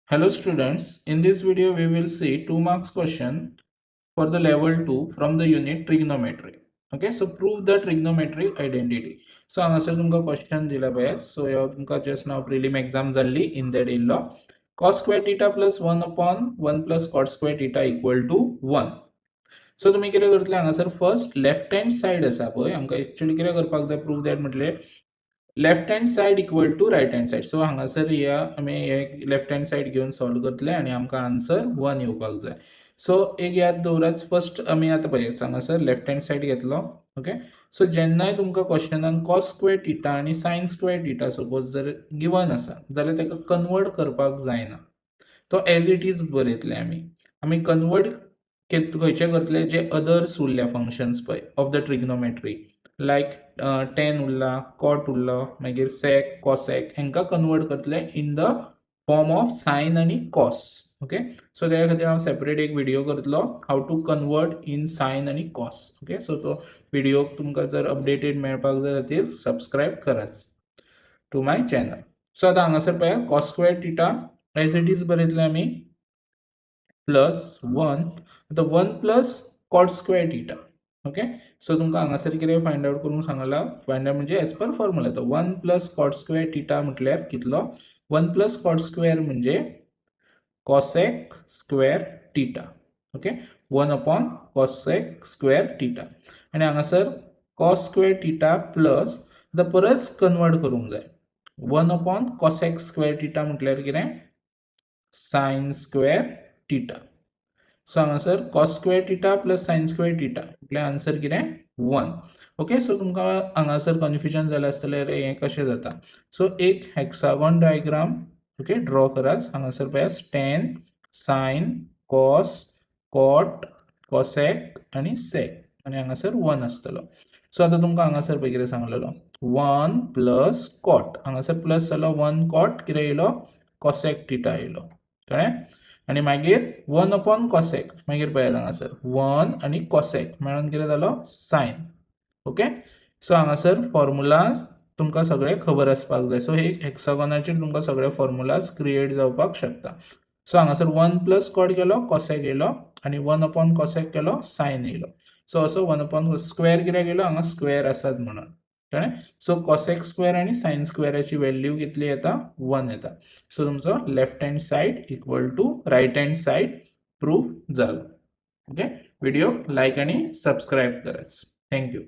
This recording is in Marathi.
Hello students, in this video we will see 2 marks question for the level 2 from the unit trigonometry. Okay, so prove the trigonometry identity. So हांगासर तुमका question दिला पळय. So ह्यो तुमका just now prelim exam जाल्ली in that इल्लो cos square theta plus 1 upon 1 plus cot square theta equal to 1. So तुम्ही कितें करतले हांगासर फर्स्ट लेफ्ट हँड साइड आसा पळय आमकां एक्चुअली कितें करपाक जाय प्रूव दॅट म्हटले left hand side equal to right hand side. So हांगासर या आमी हे लेफ्ट हँड साइड घेवन सॉल्व करतले आणि आमकां आन्सर 1 येवपाक जाय. सो एक याद दवरात फर्स्ट आमी आतां पळय हांगासर लेफ्ट हँड साइड घेतलो. ओके, सो जेन्नाय तुमकां क्वेश्चनान cos स्क्वेअर थिटा आणि sin स्क्वेअर थिटा सपोज जर गिवन आसा जाल्यार ताका कन्वर्ट करपाक जायना. तो एज इट इज बरयतले आमी कन्वर्ट खंयचे करतले जे अदर्स उरल्या फंक्शन्स पळय of the trigonometry like tan उरला cot उरलो मागीर sec cosec हांकां कन्वर्ट करतले in the form of sin आणि cos. ओके, सो त्या खातीर हांव सेपरेट एक व्हिडिओ करतलो how to convert in sin आणि cos. ओके, सो तो व्हिडिओ तुमकां जर अपडेटेड मेळपाक जाय जाल्यार सबस्क्राइब करात टू माय चॅनल. सो आतां हांगासर पळया cos square theta as it is बरयतले आमी प्लस 1 आता 1 plus cot square theta. Okay, so तुमकां हांगासर कितें फाइंड आउट करूंक सांगला फाइंड आउट म्हणजे एज पर फॉर्म्युला तो 1 प्लस cot स्क्वेअर थिटा म्हटल्यार कितलो 1 प्लस cot स्क्वेअर म्हणजे cosec square theta. Okay, 1 upon cosec square theta आणि हांगासर cos स्क्वेअर थिटा प्लस आता परत कन्वर्ट करूंक जाय 1 अपॉन cosec स्क्वेअर थिटा म्हटल्यार कितें sin स्क्वेअर थिटा. सो हांगासर cos square theta plus sin square theta म्हटल्यार आन्सर कितें 1. ओके, सो तुमकां हांगासर कन्फ्युजन जालें आसतलें हें कशें जाता. सो एक हेक्सागोन डायग्राम ओके ड्रॉ करात. हांगासर पळयात tan sin cos cot cosec आणि sec आणि हांगासर 1 आसतलो. सो आता तुमकां हांगासर पळय कितें सांगलेलो 1 प्लस cot हांगासर प्लस जालो 1 cot कितें येयलो cosec थिटा येयलो कळ्ळें आणि मागीर 1 अपॉन cosec मागीर पळयात हांगासर 1 आणि cosec मेळून कितें जालो sin. ओके, सो हांगासर फॉर्म्युला तुमकां सगळे खबर आसपाक जाय. सो एक हेक्सागोनाचेर तुमकां सगळे फॉर्म्युलाज क्रिएट जावपाक शकता. सो हांगासर 1 प्लस cot केलो cosec येयलो आणि 1 अपॉन cosec केलो sin येयलो. सो असो 1 अपॉन स्क्वेअर कित्याक येयलो हांगा स्क्वेअर आसात म्हणून कळ्ळें. सो cosec स्क्वेअर आणि sin स्क्वेअराची व्हॅल्यू कितली येता 1 येता. सो तुमचो left hand side equal to right hand side proof जालो. ओके, व्हिडिओ लाईक आणि सबस्क्राइब करात. थँक्यू.